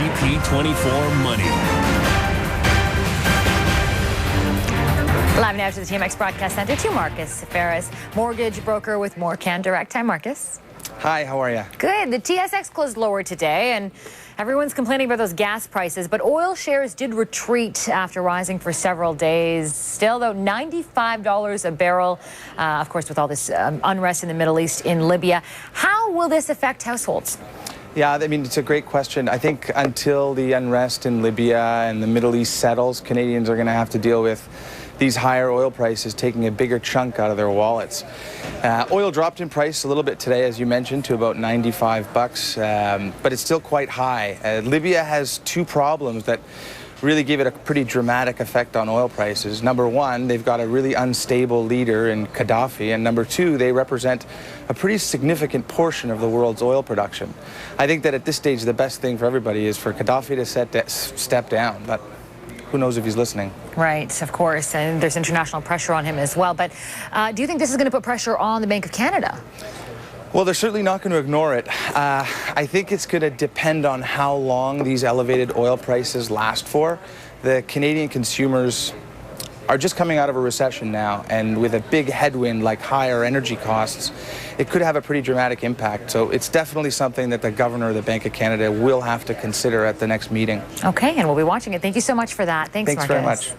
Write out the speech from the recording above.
CP24 Money. Live now to the TMX Broadcast Center to Marcus Tzaferis, mortgage broker with Morecambe Direct. Hi, Marcus. Hi, how are you? Good. The TSX closed lower today, and everyone's complaining about those gas prices, but oil shares did retreat after rising for several days. Still, though, $95 a barrel, of course, with all this unrest in the Middle East, in Libya. How will this affect households? Yeah, I mean, it's a great question. I think until the unrest in Libya and the Middle East settles, Canadians are going to have to deal with these higher oil prices taking a bigger chunk out of their wallets. Oil dropped in price a little bit today, as you mentioned, to about 95 bucks, but it's still quite high. Libya has two problems that really give it a pretty dramatic effect on oil prices. Number one, they've got a really unstable leader in Gaddafi, and number two, they represent a pretty significant portion of the world's oil production. I think that at this stage, the best thing for everybody is for Gaddafi to step down, but who knows if he's listening. Right, of course, and there's international pressure on him as well. But do you think this is going to put pressure on the Bank of Canada? Well, they're certainly not going to ignore it. I think it's going to depend on how long these elevated oil prices last for. The Canadian consumers are just coming out of a recession now, and with a big headwind like higher energy costs, it could have a pretty dramatic impact. So it's definitely something that the governor of the Bank of Canada will have to consider at the next meeting. Okay, and we'll be watching it. Thanks so much for that. Thanks Marcus. Very much.